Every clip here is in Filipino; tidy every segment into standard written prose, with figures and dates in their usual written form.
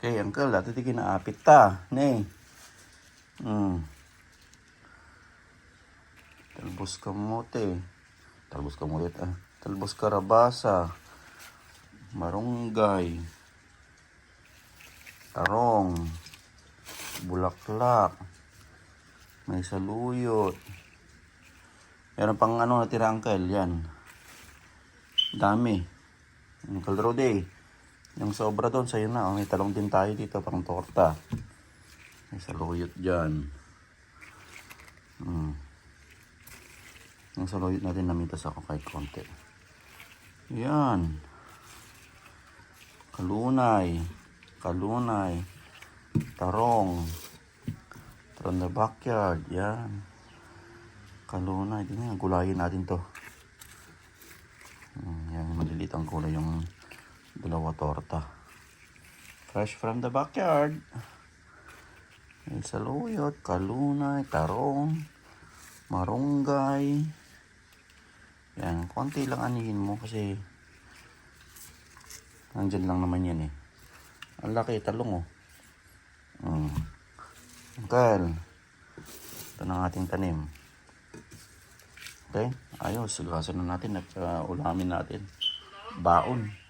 Okay, uncle, dati di kinaapit ta. Ne. Talbos kamote. Talbos kamote Talbos karabasa. Marunggay. Tarong. Bulaklak. May saluyot. Meron pang natira, uncle. Yan. Dami. Uncle Rode. Yung sobra doon, sa'yo na. May talong din tayo dito, pang torta. May saluyot dyan. Yung saluyot natin, namitas ako kahit konti. Yan. Kalunay. Tarong. From the backyard. Yan. Kalunay. Yan, gulayin natin to. Yan, maliliit ang kulay yung dalawa torta. Fresh from the backyard. May saluyot, kalunay, tarong, marunggay. Yan, konti lang anihin mo kasi nandyan lang naman yan eh. Ang laki, talong oh. Okay. Ito na ang ating tanim. Okay, ayos. Sigasan na natin at ulamin natin. Baon.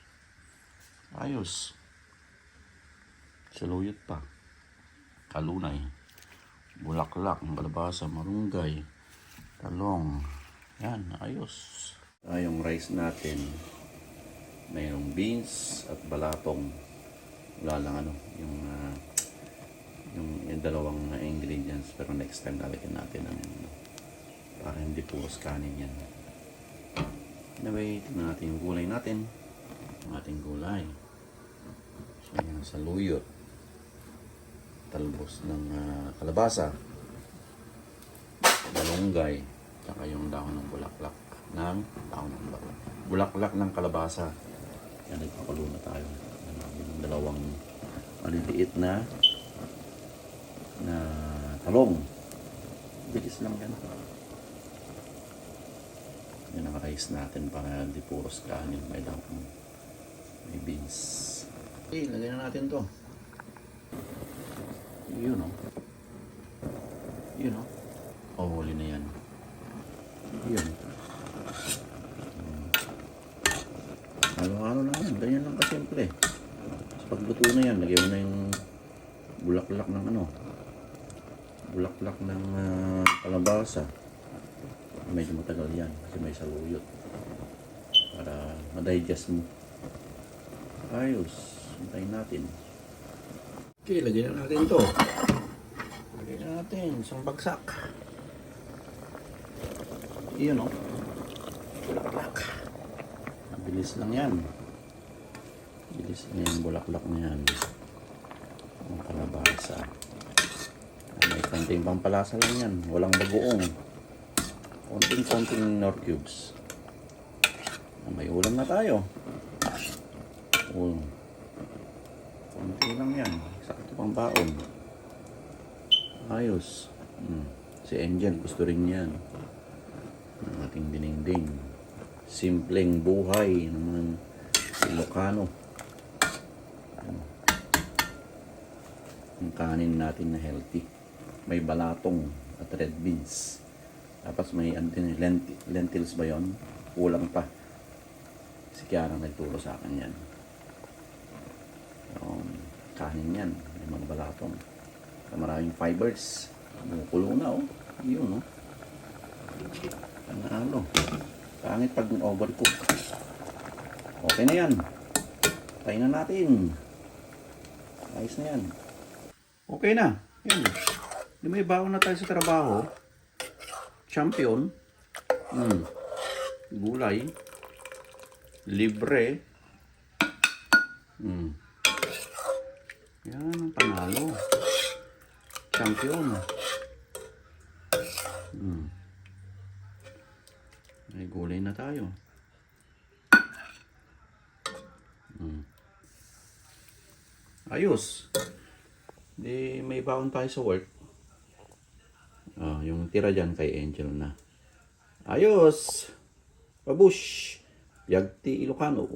Ayos. Saluyot pa. Kalunay. Bulaklak, kalabasa, marunggay, talong. Yan, ayos. Yung rice natin, mayroong beans at balatong. Wala lang yung dalawang ingredients, pero next time lalagyan natin ng para hindi puros kanin yan. Anyway, tingnan natin yung gulay natin. Ang ating gulay. So, yan, saluyot. Talbos ng kalabasa. Malunggay. Saka yung dahon ng bulaklak. Bulaklak ng kalabasa. Yan, nagpakulo na tayo. Yung dalawang maliliit na talong. Bilis lang yan. Yan ang rice natin para hindi puros kanin. May beans. Okay, lagyan na natin to. Yun o. Oh, huli na yan. Yun. Halo-halo lang yan. Ganyan lang kasimple. Sa pagluto na yan, lagyan mo na yung bulaklak ng bulaklak ng kalabasa. Medyo matagal yan kasi may saluyot para ma-digest mo. Ayos. Hintayin natin. Okay, lagyan na natin to. Lagyan na natin isang bagsak. Iyon o. Bulaklak. Mabilis lang yan. Bilis na yung bulaklak na yan. Ang kalabasa. May konting pampalasa lang yan. Walang bagoong. Konting nor cubes. May ulam na tayo. Konti lang yan. Sakto pang baon. Ayos. Si Angel gusto rin yan. Ang ating dinengdeng. Simpleng buhay ng Ilocano. Ang kanin natin na healthy. May balatong at red beans. Tapos may lentils ba yun? Kulang pa. Si Kiara nagturo sa akin yan. Kanin yan. May mga balatong. Maraming fibers. Kumukulo na oh. Yun oh. Pangit pag overcook. Okay na yan. Tayo na natin. Ayos na yan. Okay na. Yan. May baon na tayo sa trabaho. Champion. Gulay. Libre. Yan ang panalo. Champion. May gulay na tayo. Ayos. Di may baon tayo sa work. Yung tira dyan kay Angel na. Ayos. Pabush. Yagti Ilocano.